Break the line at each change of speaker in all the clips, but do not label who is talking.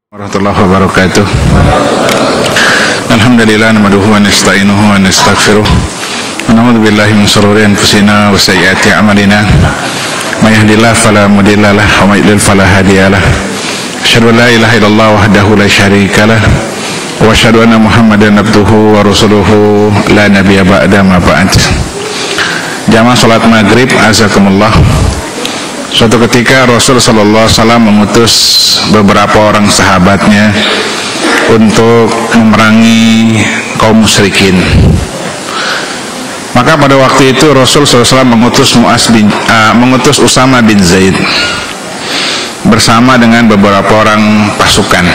Warahmatullahi wabarakatuh. Alhamdulillah nahmaduhu wa nasta'inuhu wa nastaghfiruh. Wa na'udzu billahi min shururi anfusina wa sayyiati a'malina. May yahdihillahu fala mudilla lahu wa may yudlil fala hadiya lahu. Asyhadu an la ilaha illallah wahdahu la syarika lah wa asyhadu anna Muhammadan abduhu wa rasuluhu la nabiyya ba'da ma ba'd. Jamaah salat maghrib azakumullah. Suatu ketika Rasul sallallahu alaihi wasallam mengutus beberapa orang sahabatnya untuk memerangi kaum musyrikin. Maka pada waktu itu Rasul sallallahu alaihi wasallam mengutus Usama bin Zaid bersama dengan beberapa orang pasukan.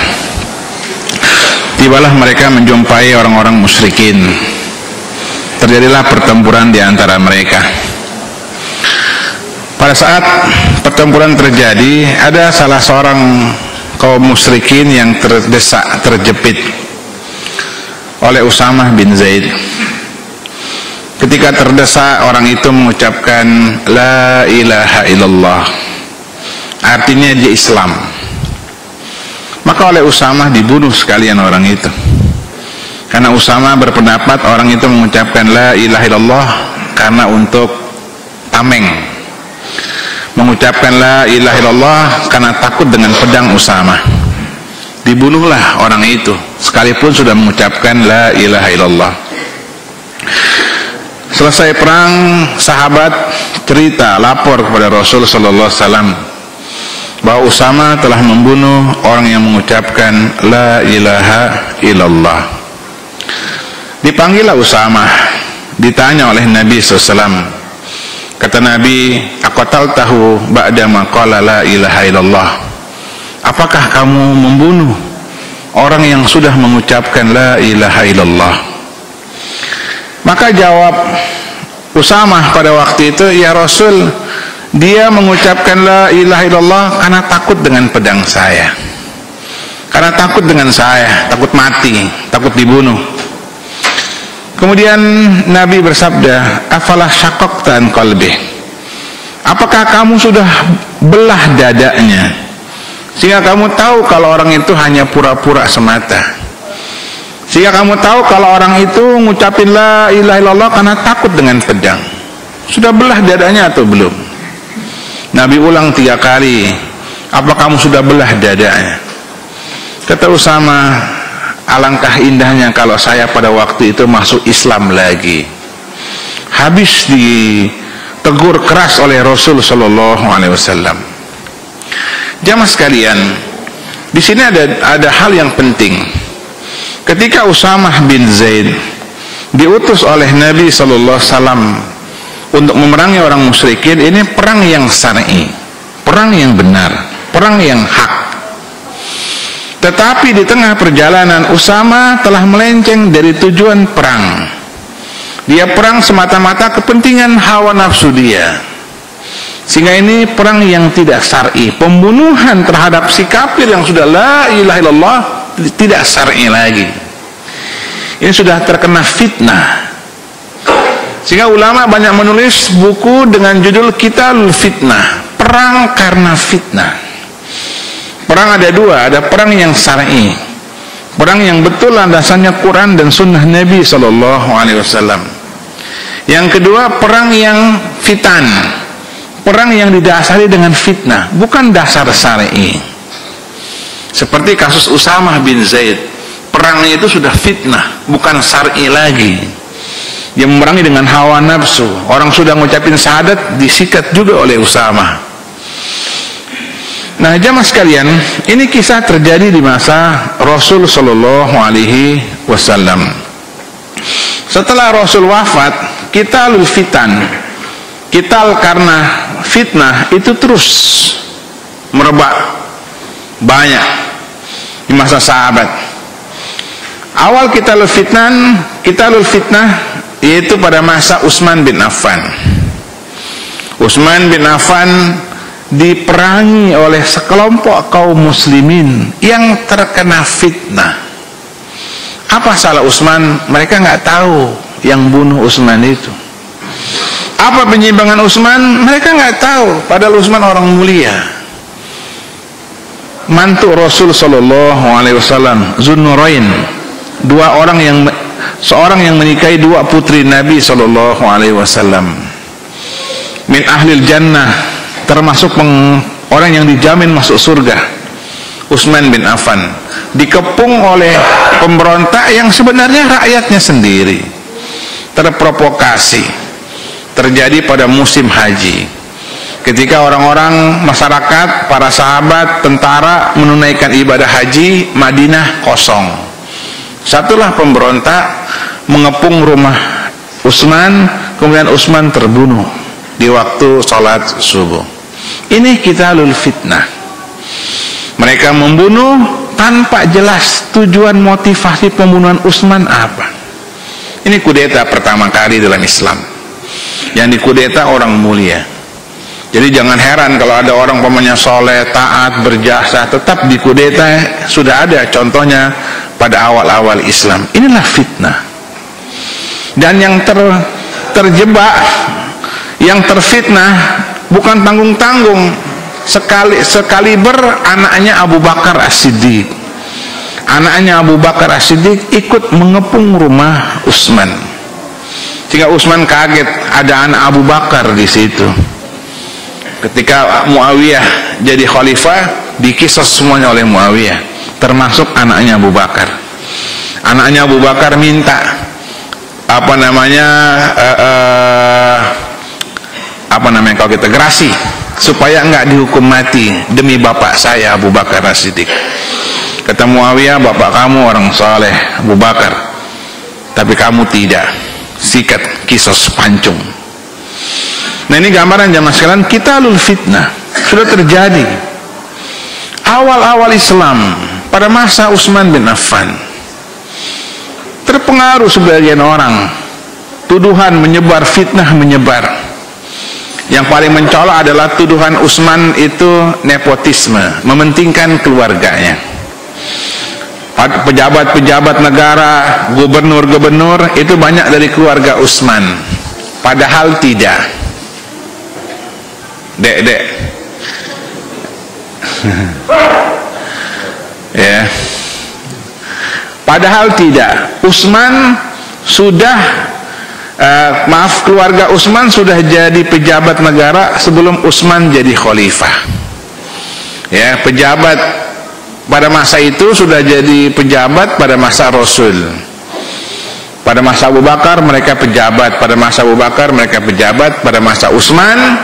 Tibalah mereka menjumpai orang-orang musyrikin. Terjadilah pertempuran di antara mereka. Pada saat pertempuran terjadi, ada salah seorang kaum musyrikin yang terjepit oleh Usama bin Zaid. Ketika terdesak, orang itu mengucapkan la ilaha illallah, artinya dia Islam. Maka oleh Usama dibunuh sekalian orang itu, karena Usama berpendapat orang itu mengucapkan la ilaha illallah karena untuk tameng, mengucapkan la ilaha illallah karena takut dengan pedang Usama. Dibunuhlah orang itu sekalipun sudah mengucapkan la ilaha illallah. Selesai perang, sahabat cerita, lapor kepada Rasul sallallahu alaihi wasallam bahwa Usama telah membunuh orang yang mengucapkan la ilaha illallah. Dipanggillah Usama, ditanya oleh Nabi sallallahu alaihi wasallam. Kata Nabi, aqataltahu ba'da ma qala la ilaha illallah. Apakah kamu membunuh orang yang sudah mengucapkan la ilaha illallah? Maka jawab Usamah pada waktu itu, ya Rasul, dia mengucapkan la ilaha illallah karena takut dengan pedang saya, karena takut dengan saya, takut mati, takut dibunuh. Kemudian Nabi bersabda, afalah syaqaqta an qalbi, apakah kamu sudah belah dadanya sehingga kamu tahu kalau orang itu hanya pura-pura semata, sehingga kamu tahu kalau orang itu ngucapin la ilaha illallah karena takut dengan pedang? Sudah belah dadanya atau belum? Nabi ulang 3 kali, apa kamu sudah belah dadanya? Kata Usama, alangkah indahnya kalau saya pada waktu itu masuk Islam lagi. Habis ditegur keras oleh Rasul sallallahu alaihi wasallam. Jamaah sekalian, di sini ada hal yang penting. Ketika Usama bin Zaid diutus oleh Nabi sallallahu alaihi wasallam untuk memerangi orang musyrikin, ini perang yang syar'i, perang yang benar, perang yang hak. Tetapi di tengah perjalanan Usama telah melenceng dari tujuan perang. Dia perang semata-mata kepentingan hawa nafsu dia. Sehingga ini perang yang tidak syar'i, pembunuhan terhadap si kafir yang sudah la ilaha illallah tidak syar'i lagi. Ini sudah terkena fitnah. Sehingga ulama banyak menulis buku dengan judul Qitalul Fitnah, perang karena fitnah. Perang ada 2, ada perang yang syar'i, perang yang betul landasannya Quran dan Sunnah Nabi sallallahu alaihi wasallam. Yang kedua, perang yang fitan, perang yang didasari dengan fitnah, bukan dasar syar'i. Seperti kasus Usama bin Zaid, perangnya itu sudah fitnah, bukan syar'i lagi. Dia memerangi dengan hawa nafsu. Orang sudah ngucapin syahadat, disikat juga oleh Usama. Nah, jamaah sekalian, ini kisah terjadi di masa Rasul sallallahu alaihi wasallam. Setelah Rasul wafat, qitalul fitan, qital karena fitnah itu terus merebak banyak di masa sahabat. Awal qitalul fitnah yaitu pada masa Utsman bin Affan. Utsman bin Affan diperangi oleh sekelompok kaum muslimin yang terkena fitnah. Apa salah Utsman? Mereka nggak tahu yang bunuh Utsman itu. Apa penyimpangan Utsman? Mereka nggak tahu, padahal Utsman orang mulia. mantu Rasul sallallahu alaihi wasallam, Zunnurain, seorang yang menikahi dua putri Nabi sallallahu alaihi wasallam. Min ahlil jannah, termasuk orang yang dijamin masuk surga. Utsman bin Affan dikepung oleh pemberontak yang sebenarnya rakyatnya sendiri. Terprovokasi. Terjadi pada musim haji, ketika orang-orang masyarakat, para sahabat, tentara menunaikan ibadah haji, Madinah kosong. Satulah pemberontak mengepung rumah Utsman, kemudian Utsman terbunuh di waktu sholat subuh. Ini qitalul fitnah. Mereka membunuh tanpa jelas tujuan motivasi pembunuhan Utsman apa. Ini kudeta pertama kali dalam Islam. Yang dikudeta orang mulia. Jadi jangan heran kalau ada orang pamannya soleh, taat, berjasa, tetap dikudeta. Sudah ada contohnya pada awal-awal Islam. Inilah fitnah. Dan yang terjebak, yang terfitnah bukan tanggung-tanggung, sekaliber anaknya Abu Bakar As-Siddiq. Anaknya Abu Bakar As-Siddiq ikut mengepung rumah Utsman. Sehingga Utsman kaget ada anak Abu Bakar di situ. Ketika Muawiyah jadi khalifah, dikisos semuanya oleh Muawiyah, termasuk anaknya Abu Bakar. Anaknya Abu Bakar minta kalau kita gerasi supaya enggak dihukum mati demi bapak saya Abu Bakar As-Siddiq. Kata Muawiyah, bapak kamu orang saleh Abu Bakar, tapi kamu tidak. Sikat, kisos, pancung. Nah, ini gambaran jamaah sekalian, qitalul fitnah sudah terjadi awal-awal Islam pada masa Utsman bin Affan. Terpengaruh sebagian orang, tuduhan menyebar, fitnah menyebar. Yang paling mencolok adalah tuduhan Utsman itu nepotisme, mementingkan keluarganya. Pejabat-pejabat negara, gubernur-gubernur itu banyak dari keluarga Utsman. Padahal tidak. Dek. Ya. Padahal tidak. Utsman sudah keluarga Utsman sudah jadi pejabat negara sebelum Utsman jadi khalifah. Ya, pejabat pada masa itu sudah jadi pejabat pada masa Rasul. Pada masa Abu Bakar mereka pejabat, pada masa Abu Bakar mereka pejabat, pada masa Utsman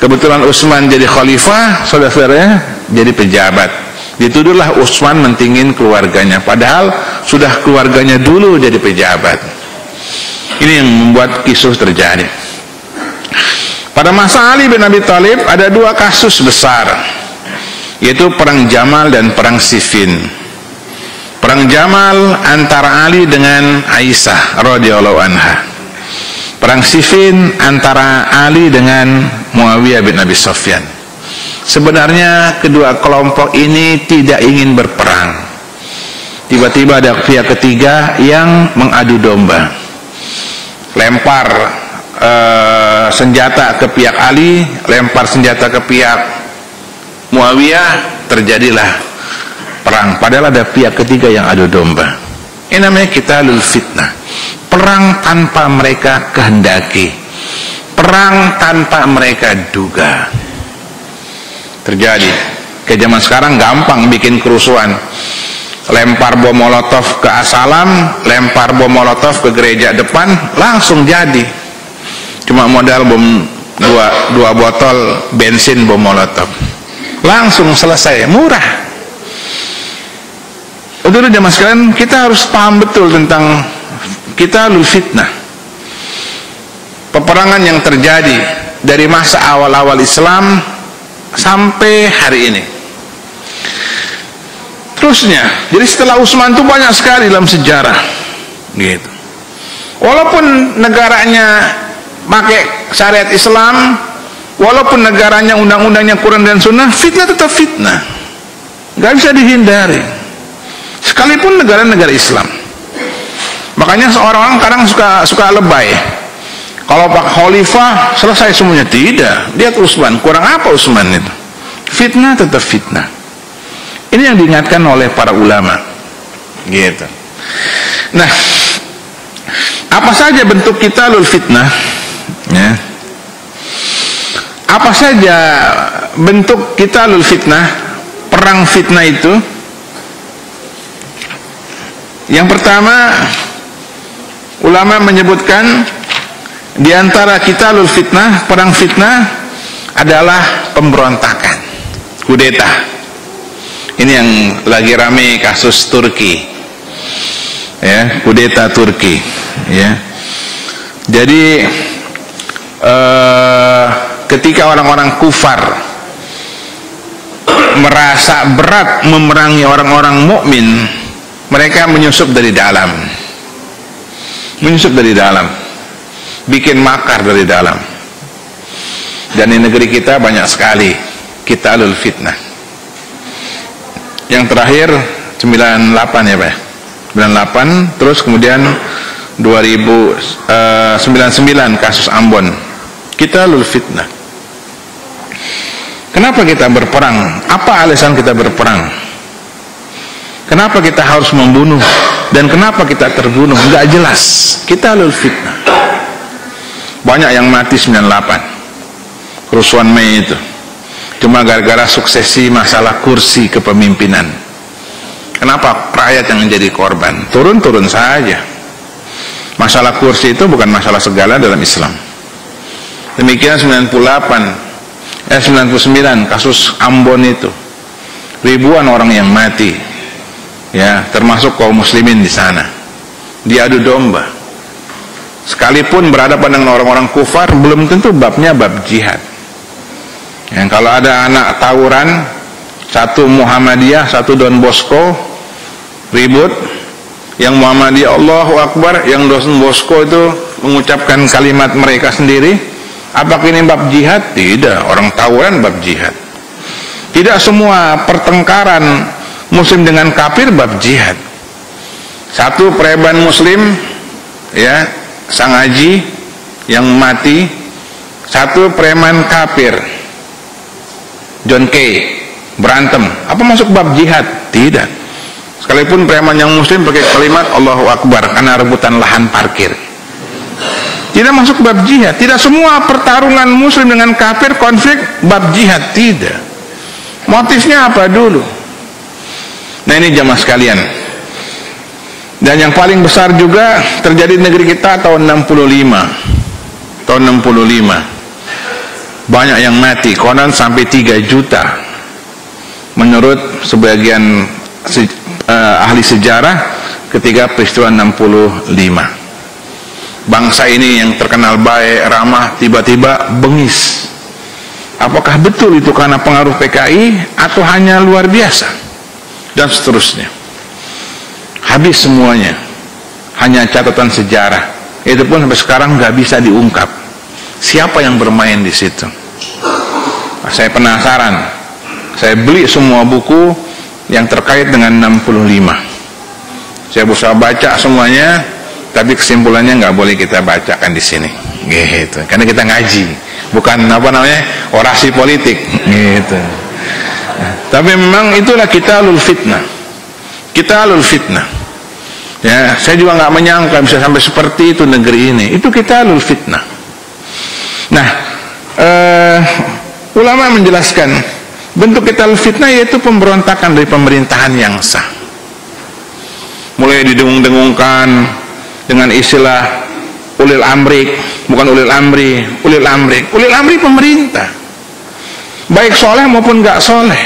kebetulan Utsman jadi khalifah, saudara-saudaranya jadi pejabat. Dituduhlah Utsman mentingin keluarganya, padahal sudah keluarganya dulu jadi pejabat. Ini yang membuat kisruh terjadi. Pada masa Ali bin Abi Thalib ada dua kasus besar, yaitu perang Jamal dan perang Siffin. Perang Jamal antara Ali dengan Aisyah radhiyallahu anha. Perang Siffin antara Ali dengan Muawiyah bin Abi Sufyan. Sebenarnya kedua kelompok ini tidak ingin berperang. Tiba-tiba ada pihak ketiga yang mengadu domba. Lempar senjata ke pihak Ali, lempar senjata ke pihak Muawiyah, terjadilah perang. Padahal ada pihak ketiga yang adu domba. Ini namanya qitalul fitnah. Perang tanpa mereka kehendaki, perang tanpa mereka duga. Terjadi. Ke zaman sekarang gampang bikin kerusuhan. Lempar bom molotov ke Asalam, lempar bom molotov ke gereja depan, langsung jadi. Cuma modal bom dua botol bensin bom molotov, langsung selesai, murah. Udah jamaah sekalian, kita harus paham betul tentang qitalul fitnah. Peperangan yang terjadi dari masa awal-awal Islam sampai hari ini. Terusnya, jadi setelah Utsman itu banyak sekali dalam sejarah, gitu. Walaupun negaranya pakai syariat Islam, walaupun negaranya undang-undangnya Quran dan Sunnah, fitnah tetap fitnah, nggak bisa dihindari. Sekalipun negara-negara Islam. Makanya seorang kadang suka lebay. Kalau Pak Khalifah selesai semuanya, tidak. Lihat Utsman, kurang apa Utsman itu? Fitnah tetap fitnah. Ini yang diingatkan oleh para ulama, gitu. Nah, apa saja bentuk qitalul fitnah? Ya. Apa saja bentuk qitalul fitnah, perang fitnah itu? Yang pertama, ulama menyebutkan di antara qitalul fitnah, perang fitnah adalah pemberontakan, kudeta. Ini yang lagi rame kasus Turki, ya, kudeta Turki, ya. Jadi ketika orang-orang kufar merasa berat memerangi orang-orang mukmin, mereka menyusup dari dalam, bikin makar dari dalam. Dan di negeri kita banyak sekali qitalul fitnah. Yang terakhir 98 ya Pak, 98, terus kemudian 2099 kasus Ambon, qitalul fitnah. Kenapa kita berperang? Apa alasan kita berperang? Kenapa kita harus membunuh? Dan kenapa kita terbunuh? Enggak jelas. Qitalul fitnah. Banyak yang mati 98 kerusuhan Mei itu cuma gara-gara suksesi masalah kursi kepemimpinan. Kenapa rakyat yang menjadi korban? Turun-turun saja. Masalah kursi itu bukan masalah segala dalam Islam. Demikian 99 kasus Ambon itu, ribuan orang yang mati, ya, termasuk kaum muslimin di sana, diadu domba. Sekalipun berhadapan dengan orang-orang kufar, belum tentu babnya bab jihad. Yang kalau ada anak tawuran, satu Muhammadiyah, satu Don Bosco, ribut, yang Muhammadiyah Allahu Akbar, yang Don Bosco itu mengucapkan kalimat mereka sendiri. Apakah ini bab jihad? Tidak. Orang tawuran bab jihad. Tidak semua pertengkaran muslim dengan kafir bab jihad. Satu preman muslim, ya, sang haji yang mati, satu preman kafir, John Kay, berantem. Apa masuk bab jihad? Tidak. Sekalipun preman yang muslim pakai kalimat Allahu Akbar karena rebutan lahan parkir, tidak masuk bab jihad. Tidak semua pertarungan muslim dengan kafir konflik bab jihad. Tidak. Motifnya apa dulu? Nah, ini jamaah sekalian. Dan yang paling besar juga terjadi di negeri kita tahun 65. Tahun 65. Banyak yang mati, konon sampai 3 juta. Menurut sebagian ahli sejarah ketika peristiwa 65. Bangsa ini yang terkenal baik, ramah, tiba-tiba bengis. Apakah betul itu karena pengaruh PKI atau hanya luar biasa? Dan seterusnya. Habis semuanya. Hanya catatan sejarah. Itu pun sampai sekarang nggak bisa diungkap. Siapa yang bermain di situ? Nah, saya penasaran. Saya beli semua buku yang terkait dengan 65. Saya berusaha baca semuanya, tapi kesimpulannya nggak boleh kita bacakan di sini, gitu. Karena kita ngaji, bukan orasi politik, gitu. Nah, tapi memang itulah qitalul fitnah, qitalul fitnah. Ya, saya juga nggak menyangka bisa sampai seperti itu negeri ini. Itu qitalul fitnah. Nah, ulama menjelaskan bentuk qitalul fitnah yaitu pemberontakan dari pemerintahan yang sah. Mulai didengung-dengungkan dengan istilah ulil amri, bukan ulil amri, ulil amri. Ulil amri pemerintah, baik soleh maupun gak soleh,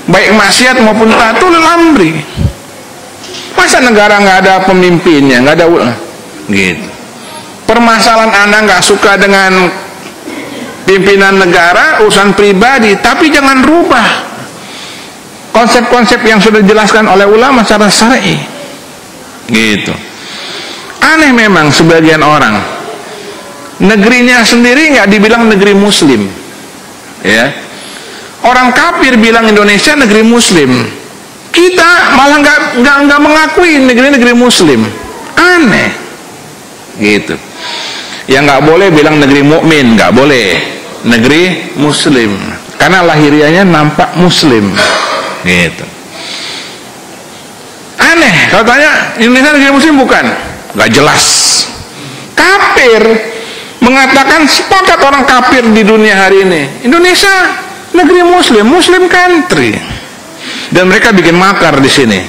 baik maksiat maupun taat, ulil amri. Masa negara nggak ada pemimpinnya, nggak ada gitu. Permasalahan anak nggak suka dengan pimpinan negara, urusan pribadi, tapi jangan rubah konsep-konsep yang sudah dijelaskan oleh ulama secara syar'i, gitu. Aneh memang sebagian orang, negerinya sendiri nggak dibilang negeri muslim, ya. Orang kafir bilang Indonesia negeri muslim, kita malah nggak mengakui negeri muslim. Aneh, gitu. Yang nggak boleh bilang negeri mukmin, nggak boleh, negeri muslim, karena lahiriahnya nampak muslim, gitu. Aneh, kalau tanya Indonesia negeri muslim bukan? Gak jelas. Kafir, mengatakan sepakat orang kafir di dunia hari ini, Indonesia negeri muslim, muslim country, dan mereka bikin makar di sini.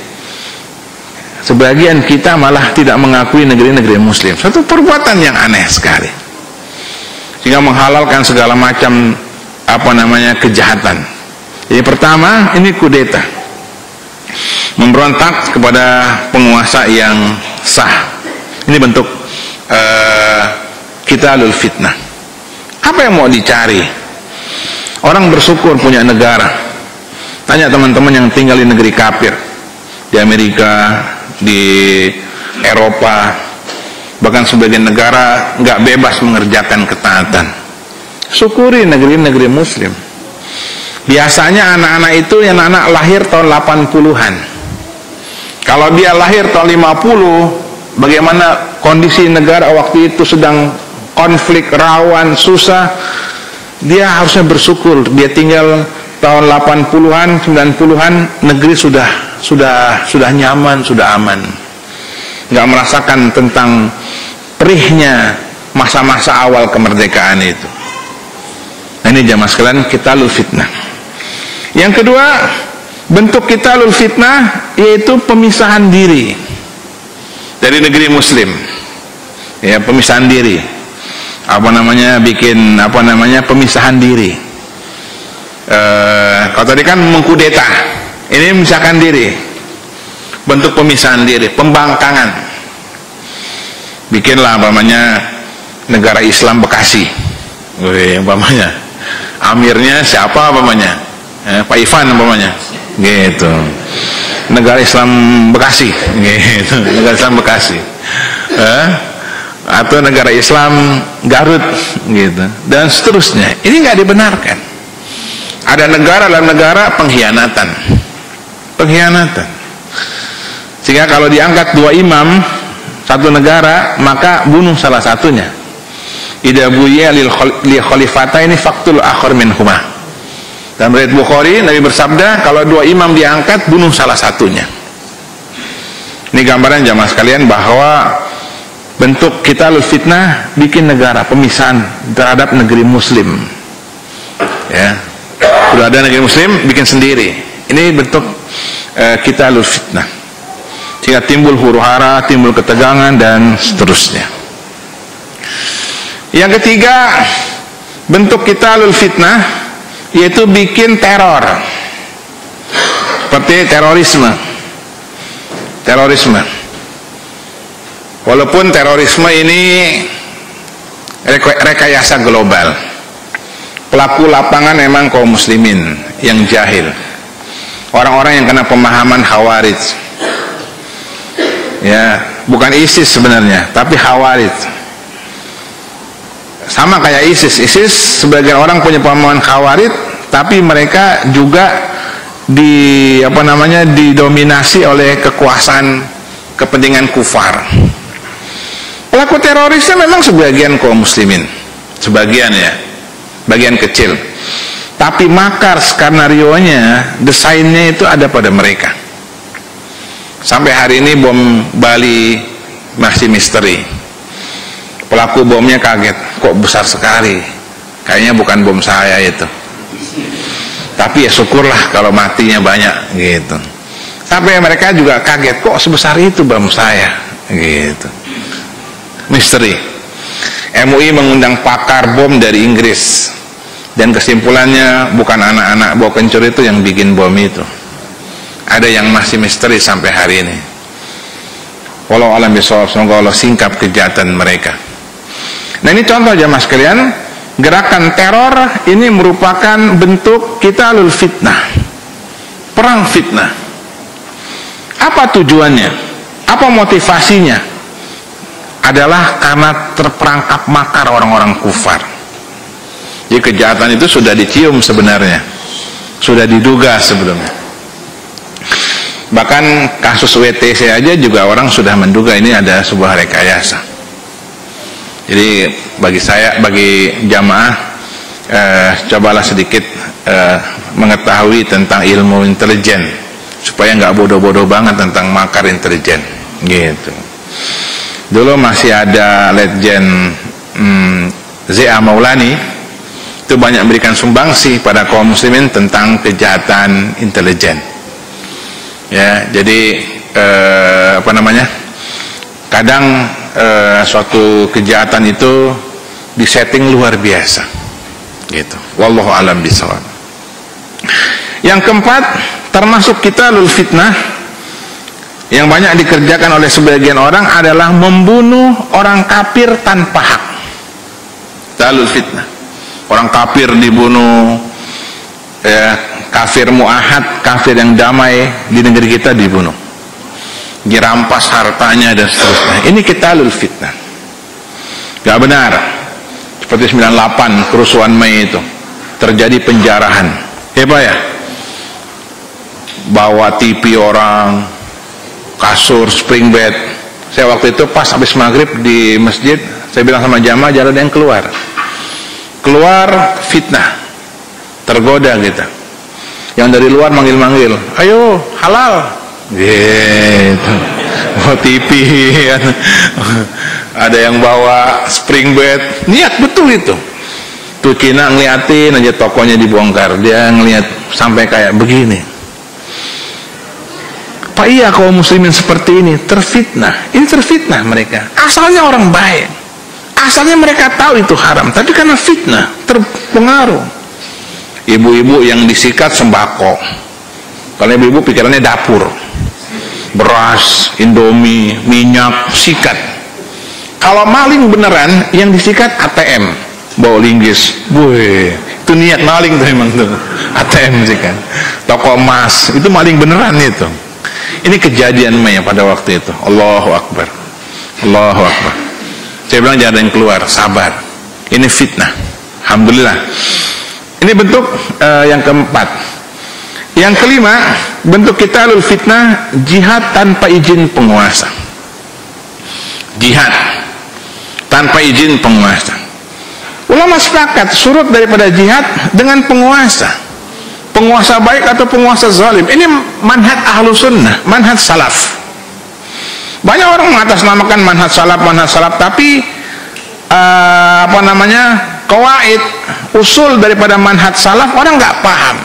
Sebagian kita malah tidak mengakui negeri-negeri muslim. Satu perbuatan yang aneh sekali, sehingga menghalalkan segala macam kejahatan. Jadi pertama, ini kudeta, memberontak kepada penguasa yang sah. Ini bentuk qitalul fitnah. Apa yang mau dicari? Orang bersyukur punya negara. Tanya teman-teman yang tinggal di negeri kafir, di Amerika, di Eropa, bahkan sebagian negara nggak bebas mengerjakan ketaatan. Syukuri negeri-negeri muslim. Biasanya anak-anak itu yang anak lahir tahun 80-an. Kalau dia lahir tahun 50, bagaimana kondisi negara waktu itu sedang konflik, rawan, susah, dia harusnya bersyukur. Dia tinggal tahun 80-an, 90-an, negeri sudah nyaman, sudah aman, nggak merasakan tentang perihnya masa-masa awal kemerdekaan itu. Nah, ini jamaah sekalian, qitalul fitnah. Yang kedua, bentuk qitalul fitnah yaitu pemisahan diri dari negeri muslim. Ya, pemisahan diri. Bikin pemisahan diri. Kalau tadi kan mengkudeta, ini memisahkan diri, bentuk pemisahan diri, pembangkangan. Bikinlah negara Islam Bekasi, amirnya siapa Pak Ivan gitu, negara Islam Bekasi gitu, negara Islam Bekasi, atau negara Islam Garut gitu, dan seterusnya. Ini nggak dibenarkan. Ada negara dalam negara pengkhianatan, sehingga kalau diangkat dua imam satu negara, maka bunuh salah satunya. Idza buya li khalifataini faqtul akhar minhuma. Dalam riwayat Bukhari, Nabi bersabda, kalau dua imam diangkat, bunuh salah satunya. Ini gambaran jamaah sekalian bahwa bentuk qitalul fitnah, bikin negara, pemisahan terhadap negeri muslim. Ya, sudah ada negeri muslim, bikin sendiri. Ini bentuk qitalul fitnah, sehingga timbul huru-hara, timbul ketegangan, dan seterusnya. Yang ketiga, bentuk qitalul fitnah yaitu bikin teror, seperti terorisme. Walaupun terorisme ini rekayasa global, pelaku lapangan memang kaum muslimin yang jahil, orang-orang yang kena pemahaman Khawarij. Ya, bukan ISIS sebenarnya, tapi Khawarij. Sama kayak ISIS. ISIS sebagian orang punya pemahaman Khawarij, tapi mereka juga didominasi oleh kekuasaan kepentingan kufar. Pelaku terorisnya memang sebagian kaum muslimin, sebagian ya, bagian kecil. Tapi makar skenario-nya, desainnya itu ada pada mereka. Sampai hari ini bom Bali masih misteri. Pelaku bomnya kaget, kok besar sekali, kayaknya bukan bom saya itu. Tapi ya syukurlah kalau matinya banyak gitu. Sampai mereka juga kaget, kok sebesar itu bom saya gitu. Misteri. MUI mengundang pakar bom dari Inggris, dan kesimpulannya bukan anak-anak bawa kencur itu yang bikin bom itu. Ada yang masih misteri sampai hari ini. Walau alam bisawab, semoga Allah singkap kejahatan mereka. Nah, ini contoh jamaah sekalian, gerakan teror ini merupakan bentuk qitalul fitnah, perang fitnah. Apa tujuannya? Apa motivasinya? Adalah karena terperangkap makar orang-orang kufar. Jadi kejahatan itu sudah dicium sebenarnya, sudah diduga sebelumnya. Bahkan kasus WTC aja juga orang sudah menduga ini ada sebuah rekayasa. Jadi bagi jamaah cobalah sedikit mengetahui tentang ilmu intelijen supaya nggak bodoh-bodoh banget tentang makar intelijen gitu. Dulu masih ada Letjen Z.A. Maulani, itu banyak memberikan sumbangsi pada kaum muslimin tentang kejahatan intelijen. Ya, jadi kadang suatu kejahatan itu disetting luar biasa gitu. Wallahu a'lam bishawab. Yang keempat, termasuk kitalul fitnah yang banyak dikerjakan oleh sebagian orang adalah membunuh orang kafir tanpa hak. Kitalul fitnah, orang kafir dibunuh, kafir muahad, kafir yang damai di negeri kita dibunuh, dirampas hartanya dan seterusnya. Ini kitalul fitnah. Gak benar. Seperti 98 kerusuhan Mei itu terjadi penjarahan. Hebat ya? Bawa TV orang, kasur, spring bed. Saya waktu itu pas habis maghrib di masjid, saya bilang sama jamaah jangan ada yang keluar. Keluar fitnah, tergoda kita. Yang dari luar manggil-manggil, ayo halal, gitu. Bawa TV, ada yang bawa spring bed, niat betul itu. Tuh Cina ngeliatin aja tokonya dibongkar, dia ngeliat sampai kayak begini. Pak iya kaum muslimin seperti ini terfitnah. Ini terfitnah mereka. Asalnya orang baik, asalnya mereka tahu itu haram, tapi karena fitnah terpengaruh. Ibu-ibu yang disikat sembako, kalau ibu-ibu pikirannya dapur, beras, indomie, minyak, sikat. Kalau maling beneran yang disikat ATM, bawa linggis, woi, itu niat maling tuh emang tuh, ATM sih kan. Toko emas itu maling beneran itu. Ini kejadian Mei pada waktu itu. Allahu Akbar, Allahu Akbar. Saya bilang jangan ada yang keluar, sabar. Ini fitnah. Alhamdulillah. Ini bentuk yang keempat. Yang kelima, bentuk kitalul fitnah, jihad tanpa izin penguasa. Jihad tanpa izin penguasa. Ulama sepakat surut daripada jihad dengan penguasa. Penguasa baik atau penguasa zalim. Ini manhaj ahlu sunnah, manhaj salaf. Banyak orang mengatasnamakan manhaj salaf, tapi qawaid, usul daripada manhaj salaf orang nggak paham.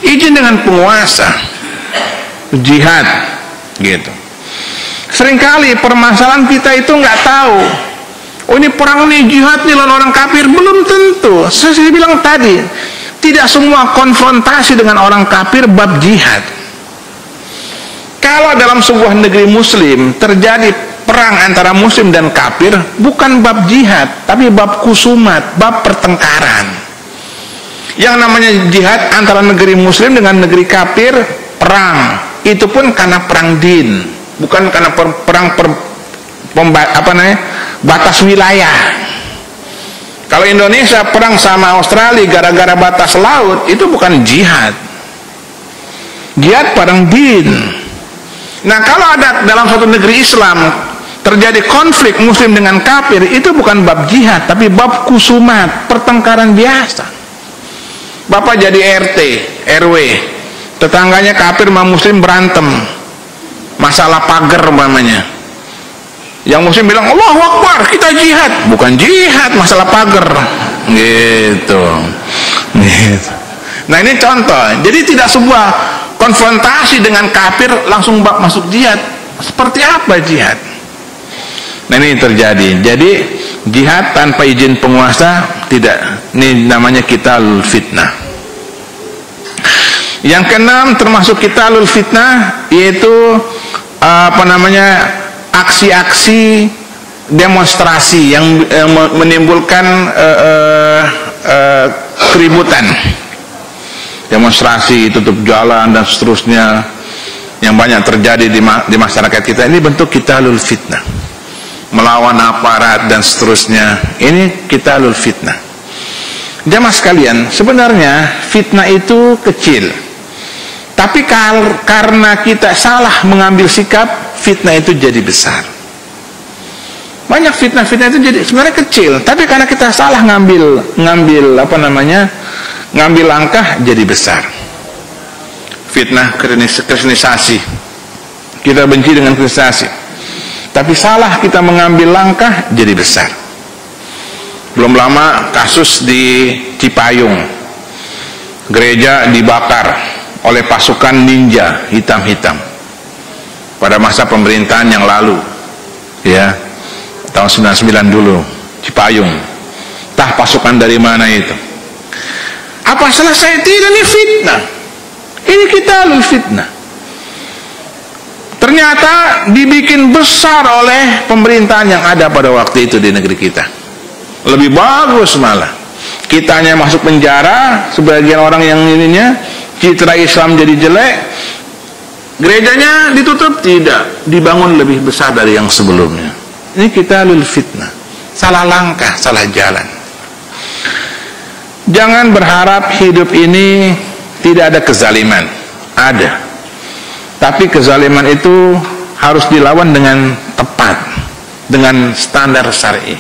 Izin dengan penguasa, jihad, gitu. Seringkali permasalahan kita itu nggak tahu. Oh ini perang nih, jihad nih lawan orang kafir, belum tentu. Saya bilang tadi, tidak semua konfrontasi dengan orang kafir bab jihad. Kalau dalam sebuah negeri muslim terjadi perang antara muslim dan kafir, bukan bab jihad, tapi bab kusumat, bab pertengkaran. Yang namanya jihad antara negeri muslim dengan negeri kafir, perang. Itu pun karena perang din, bukan karena batas wilayah. Kalau Indonesia perang sama Australia gara-gara batas laut, itu bukan jihad. Jihad perang din. Nah, kalau ada dalam suatu negeri Islam terjadi konflik muslim dengan kafir, itu bukan bab jihad, tapi bab kusumat, pertengkaran biasa. Bapak jadi RT, RW, tetangganya kafir sama muslim berantem, masalah pagar umpamanya. Yang muslim bilang Allahu Akbar, kita jihad. Bukan jihad, masalah pagar, gitu. Nah ini contoh. Jadi tidak sebuah konfrontasi dengan kafir langsung masuk jihad. Seperti apa jihad? Nah ini terjadi. Jadi jihad tanpa izin penguasa tidak. Ini namanya kitalul fitnah. Yang keenam termasuk kitalul fitnah, yaitu aksi-aksi demonstrasi yang menimbulkan keributan. Demonstrasi, tutup jalan dan seterusnya yang banyak terjadi di masyarakat kita. Ini bentuk kitalul fitnah, melawan aparat dan seterusnya. Ini kitalul fitnah. Jamaah sekalian, sebenarnya fitnah itu kecil, tapi karena kita salah mengambil sikap, fitnah itu jadi besar. Banyak fitnah-fitnah itu jadi sebenarnya kecil, tapi karena kita salah ngambil langkah jadi besar. Fitnah kristenisasi, kita benci dengan kristenisasi, tapi salah kita mengambil langkah jadi besar. Belum lama kasus di Cipayung, gereja dibakar oleh pasukan ninja hitam-hitam pada masa pemerintahan yang lalu, ya, tahun 99 dulu, Cipayung. Entah pasukan dari mana itu. Apa selesai? Tidak, ini fitnah. Ini kitalul fitnah. Ternyata dibikin besar oleh pemerintahan yang ada pada waktu itu di negeri kita. Lebih bagus malah. Kitanya masuk penjara, sebagian orang yang ininya, citra Islam jadi jelek. Gerejanya ditutup, tidak, dibangun lebih besar dari yang sebelumnya. Ini kitalul fitnah. Salah langkah, salah jalan. Jangan berharap hidup ini tidak ada kezaliman. Ada. Tapi kezaliman itu harus dilawan dengan tepat, dengan standar syar'i.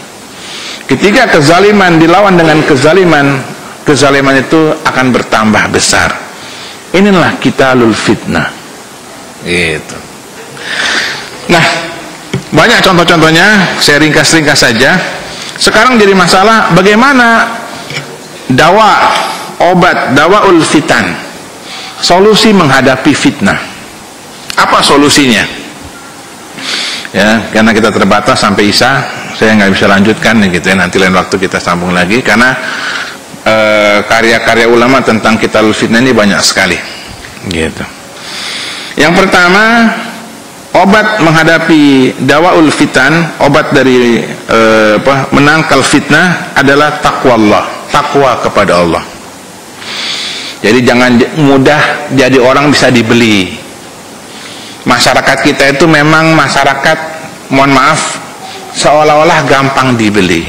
Ketika kezaliman dilawan dengan kezaliman, kezaliman itu akan bertambah besar. Inilah kitalul fitnah. Gitu. Nah, banyak contoh-contohnya, saya ringkas-ringkas saja. Sekarang jadi masalah bagaimana dawaul fitan, solusi menghadapi fitnah. Apa solusinya? Ya, karena kita terbatas sampai Isya, saya nggak bisa lanjutkan gitu ya. Nanti lain waktu kita sambung lagi, karena karya-karya ulama tentang kitalul fitnah ini banyak sekali. Gitu. Yang pertama, obat menghadapi dawaul fitan, obat dari menangkal fitnah adalah taqwallah, takwa kepada Allah. Jadi jangan mudah jadi orang bisa dibeli. Masyarakat kita itu memang masyarakat, mohon maaf, seolah-olah gampang dibeli.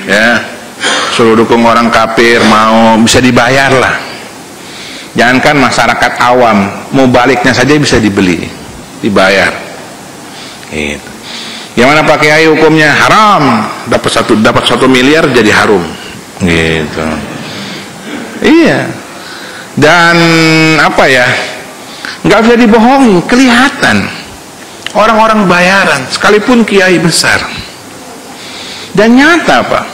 Ya, suruh dukung orang kafir mau bisa dibayar lah. Jangankan masyarakat awam, mau baliknya saja bisa dibeli, dibayar. Gitu. Yang mana Pak Kiai hukumnya haram, dapat 1 miliar jadi harum. Gitu. Iya. Dan apa ya? Nggak bisa dibohongi, kelihatan orang-orang bayaran, sekalipun kiai besar. Dan nyata Pak.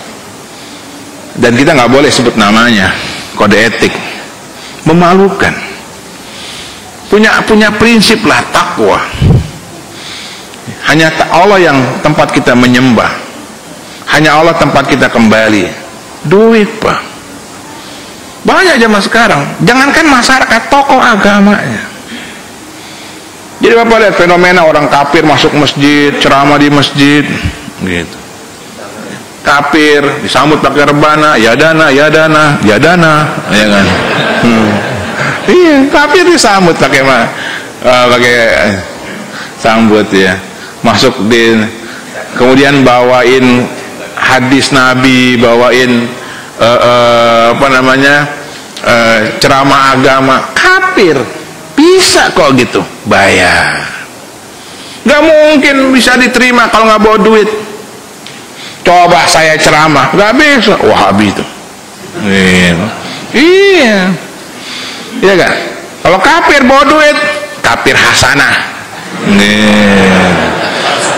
Dan kita nggak boleh sebut namanya, kode etik. Memalukan. Punya prinsip lah, takwa. Hanya Allah yang tempat kita menyembah. Hanya Allah tempat kita kembali. Duit Pak. Banyak zaman sekarang. Jangankan masyarakat, tokoh agamanya. Jadi Bapak lihat fenomena orang kafir masuk masjid, ceramah di masjid, gitu. Kafir disambut pakai rebana, ya dana, ya dana, ya dana, ya kan? Iya, kafir disambut pakai sambut ya. Masuk kemudian bawain hadis Nabi, bawain ceramah agama. Kafir bisa kok gitu bayar. Gak mungkin bisa diterima kalau nggak bawa duit. Coba saya ceramah, nggak bisa. Wahabi itu. Iya, iya kan? Kalau kafir bawa duit, kafir hasanah.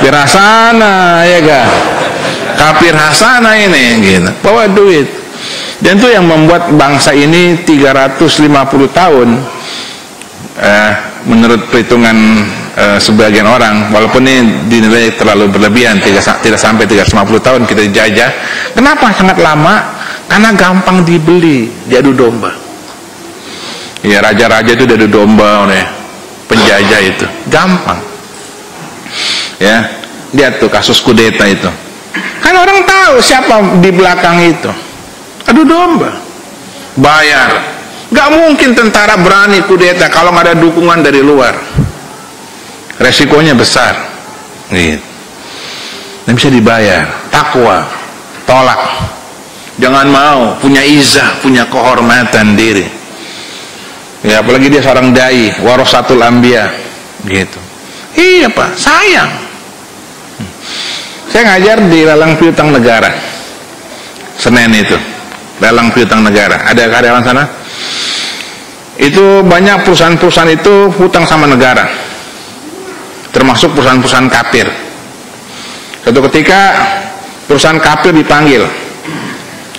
Kafir hasanah, ya kan? Kafir hasanah ini, gitu. Bawa duit. Dan itu yang membuat bangsa ini 350 tahun. Menurut perhitungan sebagian orang, walaupun ini dinilai terlalu berlebihan, tidak sampai 350 tahun kita dijajah. Kenapa sangat lama? Karena gampang dibeli, diadu domba. Ya, raja-raja itu diadu domba oleh penjajah itu, gampang. Ya, lihat tuh kasus kudeta itu. Kan orang tahu siapa di belakang itu. Adu domba, bayar. Gak mungkin tentara berani kudeta kalau nggak ada dukungan dari luar. Resikonya besar. Gitu. Dan bisa dibayar. Takwa, tolak. Jangan mau, punya izah, punya kehormatan diri. Ya, apalagi dia seorang dai, warasatul anbiya. Gitu. Iya Pak, sayang. Saya ngajar di lelang piutang negara. Senin itu, lelang piutang negara. Ada karyawan sana? Itu banyak perusahaan-perusahaan itu hutang sama negara, termasuk perusahaan-perusahaan kafir. Suatu ketika perusahaan kafir dipanggil,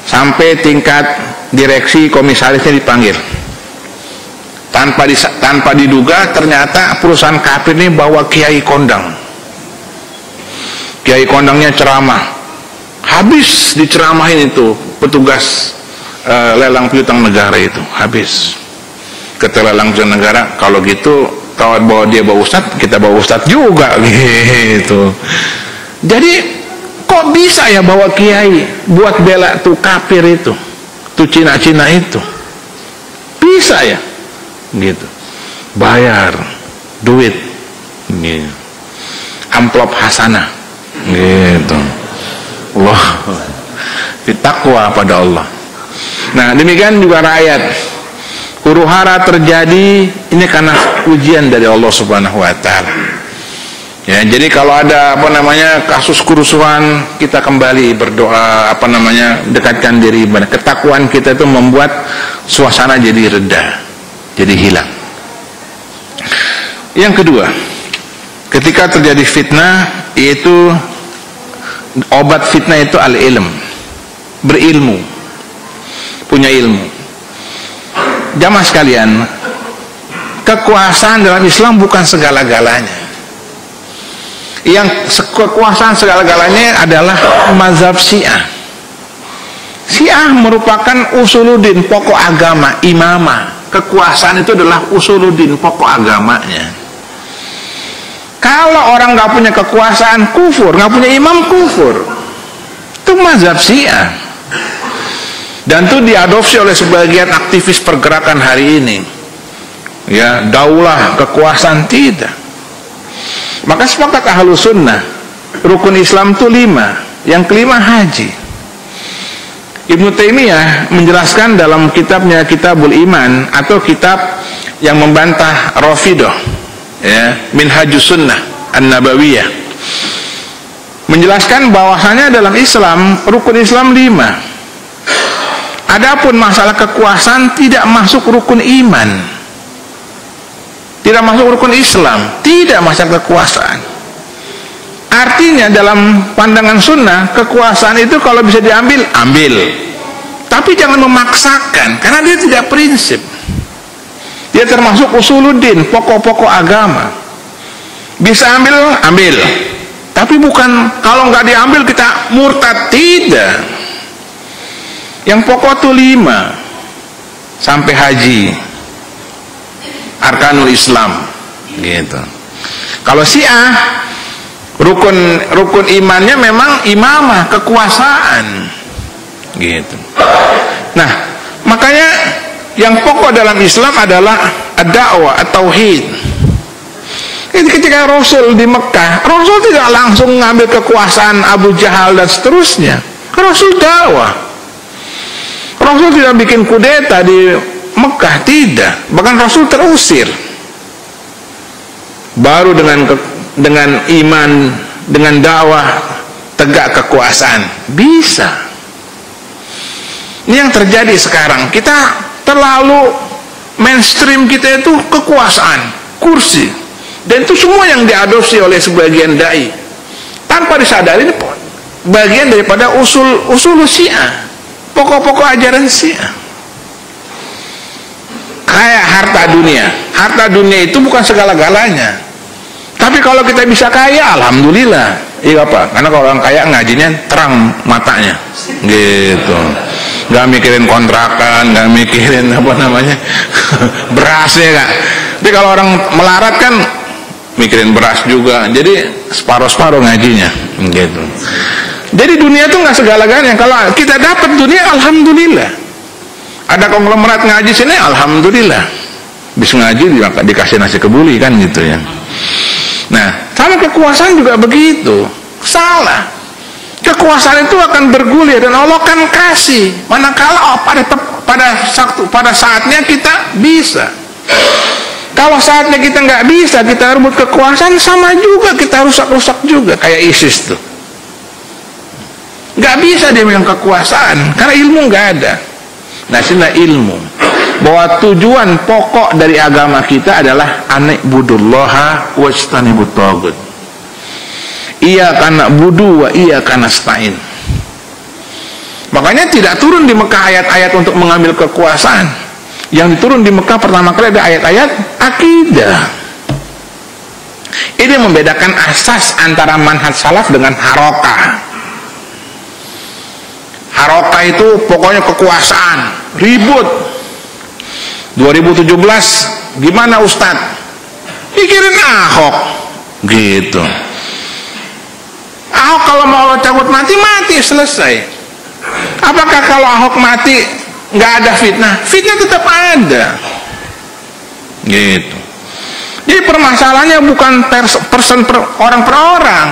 sampai tingkat direksi komisarisnya dipanggil. Tanpa diduga ternyata perusahaan kafir ini bawa kiai kondang. Kiai kondangnya ceramah, habis diceramahin itu petugas lelang piutang negara itu, habis. Kata lelang piutang negara, kalau gitu kalau bawa dia bawa ustadz, kita bawa ustadz juga gitu. Jadi kok bisa ya bawa kiai buat bela tuh kafir itu, tuh Cina-Cina itu, bisa ya gitu, bayar duit gitu, amplop hasanah gitu, Allah ditakwa pada Allah. Nah demikian juga rakyat, huru hara terjadi ini karena ujian dari Allah Subhanahu Wa Taala. Ya, jadi kalau ada kasus kerusuhan, kita kembali berdoa, dekatkan diri ibadah. Ketakwaan kita itu membuat suasana jadi reda, jadi hilang. Yang kedua, ketika terjadi fitnah, yaitu obat fitnah itu al-ilm, berilmu, punya ilmu. Jamaah sekalian, kekuasaan dalam Islam bukan segala-galanya. Yang kekuasaan segala-galanya adalah mazhab Syiah. Syiah merupakan usuluddin, pokok agama, imamah. Kekuasaan itu adalah usuluddin, pokok agamanya. Kalau orang nggak punya kekuasaan, kufur, nggak punya imam, kufur. Itu mazhab Syiah. Dan itu diadopsi oleh sebagian aktivis pergerakan hari ini. Ya, daulah, kekuasaan, tidak. Maka sepakat Ahlus Sunnah, rukun Islam itu 5. Yang kelima haji. Ibnu Taimiyah menjelaskan dalam kitabnya Kitabul Iman, atau kitab yang membantah Rafidhah, ya, Minhajus Sunnah An-Nabawiyah, menjelaskan bahwasanya dalam Islam rukun Islam 5. Adapun masalah kekuasaan tidak masuk rukun iman, tidak masuk rukun Islam, tidak masalah kekuasaan. Artinya dalam pandangan sunnah, kekuasaan itu kalau bisa diambil, ambil, tapi jangan memaksakan, karena dia tidak prinsip. Dia termasuk usuluddin, pokok-pokok agama. Bisa ambil, ambil, tapi bukan kalau nggak diambil kita murtad, tidak. Yang pokok itu 5 sampai haji, arkanul Islam gitu. Kalau Syiah rukun imannya memang imamah, kekuasaan gitu. Nah, makanya yang pokok dalam Islam adalah ad-da'wah, at-tauhid. Jadi ketika Rasul di Mekah, Rasul tidak langsung mengambil kekuasaan Abu Jahal dan seterusnya. Rasul dakwah. Rasul tidak bikin kudeta di Mekah, tidak. Bahkan Rasul terusir. Baru dengan iman, dengan dakwah, tegak kekuasaan. Bisa. Ini yang terjadi sekarang. Kita terlalu mainstream, kita itu kekuasaan, kursi. Dan itu semua yang diadopsi oleh sebagian dai. Tanpa disadari, ini bagian daripada usul Syiah. Pokok-pokok ajaran Syiah. Kayak harta dunia. Harta dunia itu bukan segala-galanya. Tapi kalau kita bisa kaya, alhamdulillah. Iya apa? Karena kalau orang kaya ngajinya terang matanya, gitu. Gak mikirin kontrakan, gak mikirin berasnya, Kak. Tapi kalau orang melarat kan mikirin beras juga. Jadi separuh-separuh ngajinya, gitu. Jadi dunia itu nggak segala-galanya. Kalau kita dapat dunia, alhamdulillah. Ada konglomerat ngaji sini, alhamdulillah. Bisa ngaji dikasih nasi kebuli kan gitu ya. Nah, sama kekuasaan juga begitu. Salah. Kekuasaan itu akan bergulir dan Allah akan kasih. Manakala pada saatnya kita bisa. Kalau saatnya kita nggak bisa, kita rebut kekuasaan, sama juga kita rusak-rusak juga kayak ISIS tuh. Nggak bisa dia megang kekuasaan karena ilmu nggak ada. Nah, sinilah ilmu bahwa tujuan pokok dari agama kita adalah ani'budullaha wajtanibut taghut. Iyyaka na'budu wa iyyaka nasta'in. Makanya tidak turun di Mekah ayat-ayat untuk mengambil kekuasaan. Yang diturun di Mekah pertama kali ada ayat-ayat akidah. Ini membedakan asas antara manhaj salaf dengan harokah. Harokah itu pokoknya kekuasaan, ribut. 2017 gimana Ustadz? Pikirin Ahok gitu. Ahok kalau mau cabut mati selesai. Apakah kalau Ahok mati nggak ada fitnah? Fitnah tetap ada gitu. Jadi permasalahannya bukan orang per orang.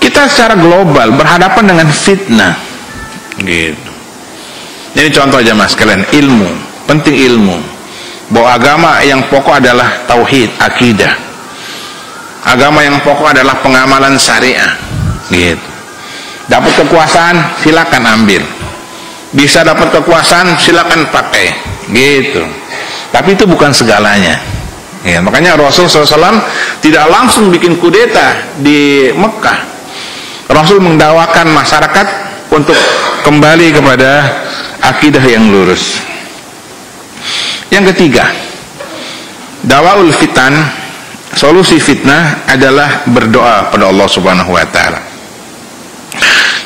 Kita secara global berhadapan dengan fitnah gitu. Jadi contoh aja mas kalian, ilmu, penting ilmu. Bahwa agama yang pokok adalah tauhid, akidah. Agama yang pokok adalah pengamalan syariah gitu. Dapat kekuasaan silakan ambil. Bisa dapat kekuasaan silakan pakai gitu. Tapi itu bukan segalanya. Ya, makanya Rasul SAW tidak langsung bikin kudeta di Mekah. Rasul mendakwakan masyarakat untuk kembali kepada akidah yang lurus. Yang ketiga, dawaul fitan, solusi fitnah adalah berdoa pada Allah Subhanahu wa taala.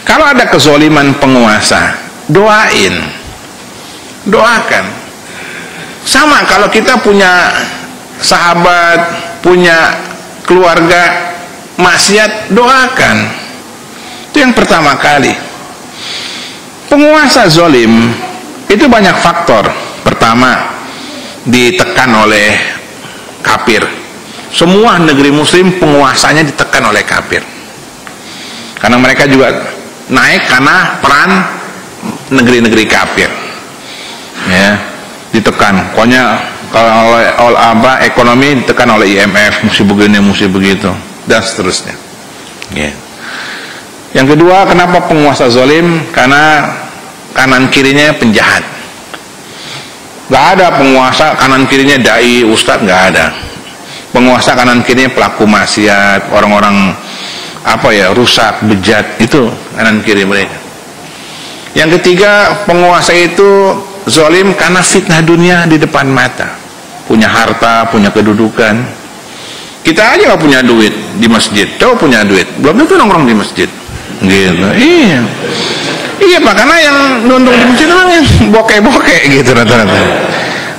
Kalau ada kezaliman penguasa, doakan. Sama kalau kita punya sahabat, punya keluarga maksiat, doakan. Itu yang pertama kali. Penguasa zalim itu banyak faktor. Pertama, ditekan oleh kafir. Semua negeri muslim penguasanya ditekan oleh kafir. Karena mereka juga naik karena peran negeri-negeri kafir. Ya, ditekan. Pokoknya kalau ekonomi ditekan oleh IMF, mesti begini, mesti begitu, dan seterusnya. Ya. Yang kedua, kenapa penguasa zalim? Karena kanan kirinya penjahat. Gak ada penguasa kanan kirinya dai, ustadz, gak ada. Penguasa kanan kirinya pelaku maksiat, orang-orang rusak, bejat, itu kanan kiri mereka. Yang ketiga, penguasa itu zalim karena fitnah dunia di depan mata. Punya harta, punya kedudukan. Kita aja gak punya duit di masjid, coba punya duit, belum tentu nongkrong di masjid gitu. Iya Pak, karena yang nundung di masjid memang yang bokeh-bokeh gitu rata-rata.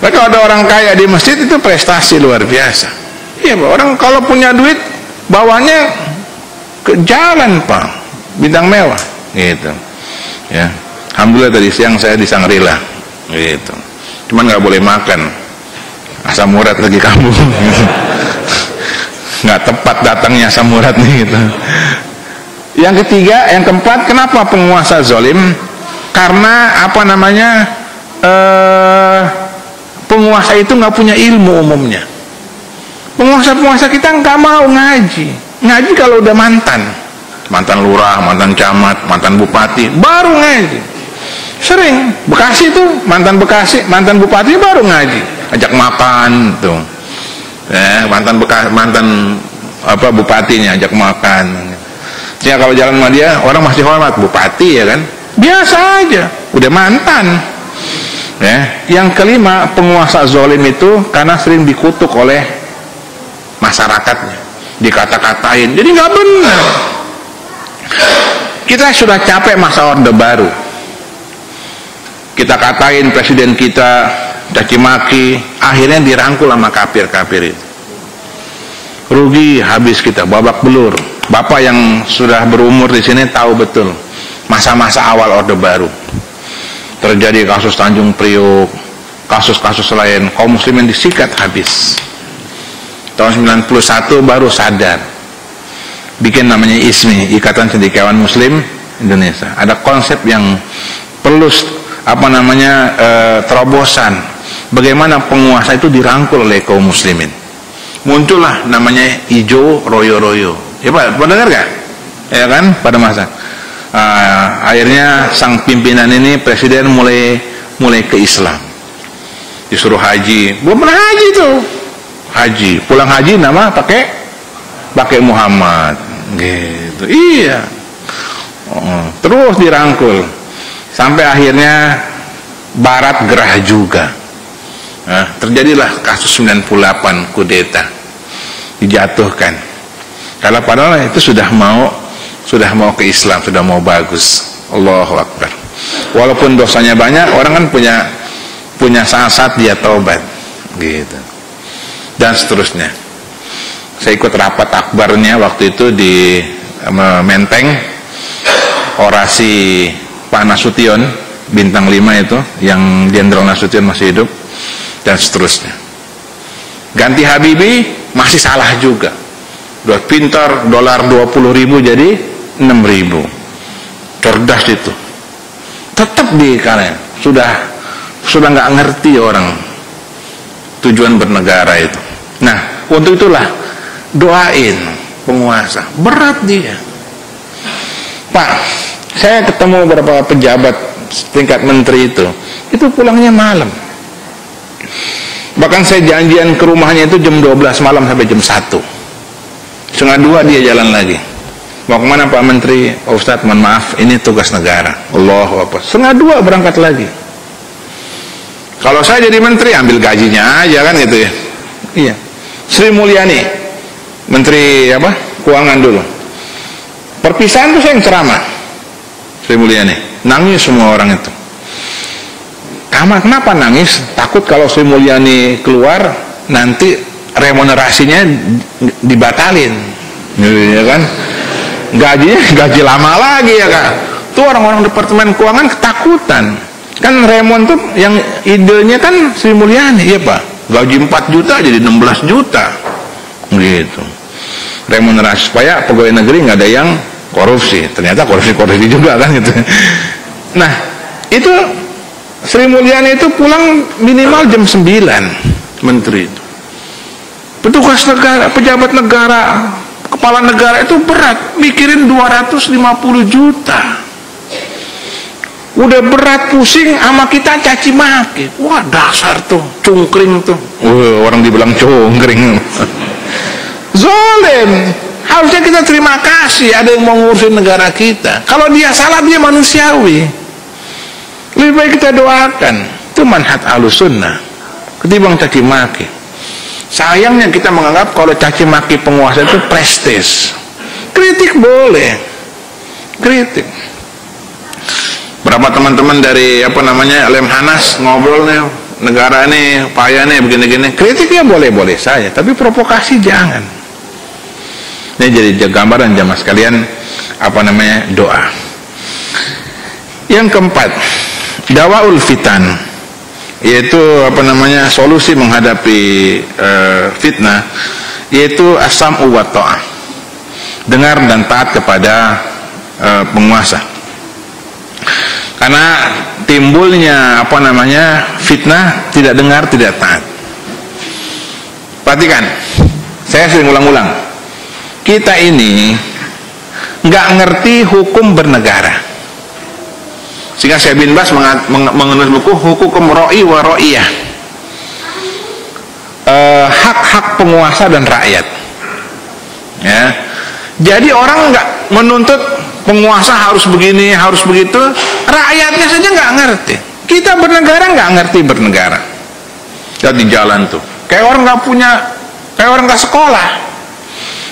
Tapi kalau ada orang kaya di masjid itu prestasi luar biasa. Iya Pak, orang kalau punya duit bawanya ke jalan Pak, bintang mewah gitu. Ya, alhamdulillah tadi siang saya di Sangrila gitu. Cuman nggak boleh makan asam urat lagi kamu. Nggak tepat datangnya asam urat nih gitu. Yang ketiga, yang keempat, kenapa penguasa zalim? Karena penguasa itu nggak punya ilmu umumnya. Penguasa-penguasa kita nggak mau ngaji kalau udah mantan lurah, mantan camat, mantan bupati, baru ngaji. Sering Bekasi tuh mantan bupati baru ngaji, ajak makan tuh. Mantan bupatinya ajak makan. Ya kalau jalan sama dia orang masih hormat, bupati ya kan, biasa aja, udah mantan. Ya. Yang kelima, penguasa zalim itu karena sering dikutuk oleh masyarakatnya, dikata-katain, jadi nggak benar. Kita sudah capek masa Orde Baru, kita katain presiden kita, caci maki, akhirnya dirangkul sama kafir-kafir itu. Rugi habis kita, babak belur. Bapak yang sudah berumur di sini tahu betul masa-masa awal Orde Baru. Terjadi kasus Tanjung Priok, kasus-kasus lain, kaum muslimin disikat habis. Tahun 91 baru sadar, bikin namanya ISMI, Ikatan Cendekiawan Muslim Indonesia. Ada konsep yang perlu terobosan. Bagaimana penguasa itu dirangkul oleh kaum muslimin. Muncullah namanya Ijo Royo-Royo. Ya Pak, pernah dengar gak? Ya kan, pada masa Akhirnya sang pimpinan ini, presiden, mulai ke Islam, disuruh haji. Belum pernah haji tuh, haji, pulang haji nama pakai Muhammad gitu. Iya. Terus dirangkul sampai akhirnya Barat gerah juga. Terjadilah kasus 98 kudeta, dijatuhkan. Kalau padahal itu sudah mau ke Islam, sudah mau bagus. Allahu Akbar. Walaupun dosanya banyak, orang kan punya saat-saat dia taubat gitu. Dan seterusnya. Saya ikut rapat akbarnya waktu itu di Menteng, orasi Pak Nasution bintang 5 itu, yang Jenderal Nasution masih hidup, dan seterusnya. Ganti Habibie masih salah juga. Udah pintar, dolar 20.000 jadi 6.000. Cerdas itu. Tetap di kalian. Sudah nggak ngerti orang tujuan bernegara itu. Nah, untuk itulah doain penguasa. Berat dia. Pak, saya ketemu beberapa pejabat tingkat menteri itu pulangnya malam. Bahkan saya janjian ke rumahnya itu jam 12 malam sampai jam 1. Setengah 2 dia jalan lagi. Mau kemana Pak Menteri? Oh, Ustadz, mohon maaf, ini tugas negara. Allahu Akbar. Setengah 2 berangkat lagi. Kalau saya jadi menteri, ambil gajinya aja kan gitu ya. Iya. Sri Mulyani, Menteri Keuangan dulu. Perpisahan tuh saya yang ceramah. Sri Mulyani, nangis semua orang itu. Kenapa nangis? Takut kalau Sri Mulyani keluar nanti remunerasinya dibatalin, ya kan? Gaji lama lagi ya kan? Tuh orang-orang Departemen Keuangan ketakutan. Kan Remon tuh yang idenya kan Sri Mulyani, iya Pak. Gaji 4 juta jadi 16 juta, gitu. Remunerasi supaya pegawai negeri nggak ada yang korupsi. Ternyata korupsi juga kan gitu. Nah, itu Sri Mulyani itu pulang minimal jam 9, menteri itu. Petugas negara, pejabat negara, kepala negara itu berat, mikirin 250 juta. Udah berat, pusing, sama kita caci maki. Wah, dasar tuh, cungkring tuh. Orang dibilang cungkring. Zolim. Harusnya kita terima kasih ada yang mau ngurusin negara kita. Kalau dia salah, dia manusiawi. Lebih baik kita doakan. Itu manhaj Ahlussunnah. Ketimbang caci maki. Sayangnya kita menganggap kalau caci maki penguasa itu prestis. Kritik boleh. Kritik. Berapa teman-teman dari Lemhanas ngobrol nih, negara ini payah nih begini-gini. Kritiknya boleh-boleh saja, tapi provokasi jangan. Ini jadi gambaran jamaah sekalian doa. Yang keempat, dawaul fitan, yaitu solusi menghadapi fitnah, yaitu as-sam'u wa ta'ah, dengar dan taat kepada penguasa. Karena timbulnya fitnah, tidak dengar, tidak taat. Perhatikan, saya sering ulang-ulang, kita ini nggak ngerti hukum bernegara. Sehingga Syekh bin Baz menulis buku Hukum Ra'i wa Ra'iyah, hak-hak penguasa dan rakyat. Ya. Jadi orang nggak menuntut penguasa harus begini, harus begitu, rakyatnya saja nggak ngerti. Kita bernegara nggak ngerti bernegara. Lihat di jalan tuh, kayak orang nggak sekolah.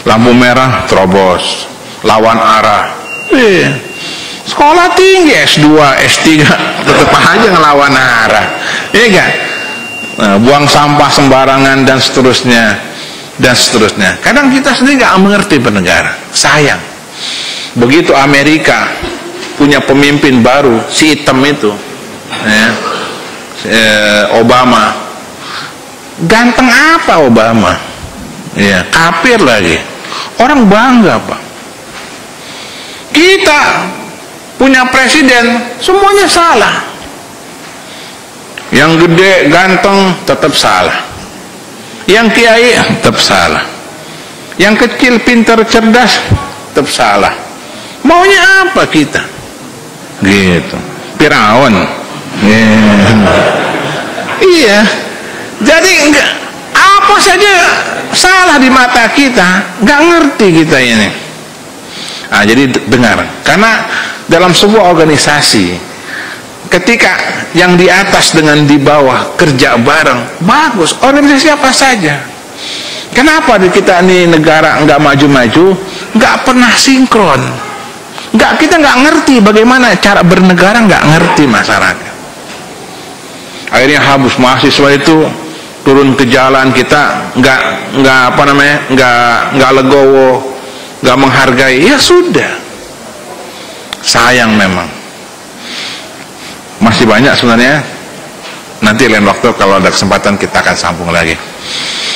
Lampu merah terobos, lawan arah. Sekolah tinggi S2, S3 tetap aja ngelawan arah. Iya kan? Nah, buang sampah sembarangan dan seterusnya. Kadang kita sendiri nggak mengerti bernegara. Sayang. Begitu Amerika punya pemimpin baru, si hitam itu, Obama. Ganteng apa Obama? Ya, kafir lagi. Orang bangga Pak. Kita punya presiden, semuanya salah. Yang gede, ganteng, tetap salah. Yang kiai, tetap salah. Yang kecil, pintar, cerdas, tetap salah. Maunya apa kita? gitu. Firaun. Iya. Jadi enggak apa saja salah di mata kita, nggak ngerti kita ini. Nah, jadi dengar, karena dalam sebuah organisasi, ketika yang di atas dengan di bawah kerja bareng, bagus. Organisasi apa saja. Kenapa di kita ini negara nggak maju-maju, nggak pernah sinkron, kita nggak ngerti bagaimana cara bernegara, nggak ngerti masyarakat. Akhirnya habis mahasiswa itu turun ke jalan, kita nggak legowo, nggak menghargai. Ya sudah, sayang memang. Masih banyak sebenarnya. Nanti lain waktu kalau ada kesempatan kita akan sambung lagi.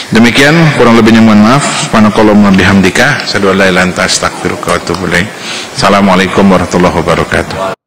Demikian, kurang lebihnya mohon maaf. Subhanakallahumma bihamdika, asyhadu an la ilaha illa anta, astaghfiruka wa atubu ilaik. Assalamualaikum warahmatullahi wabarakatuh.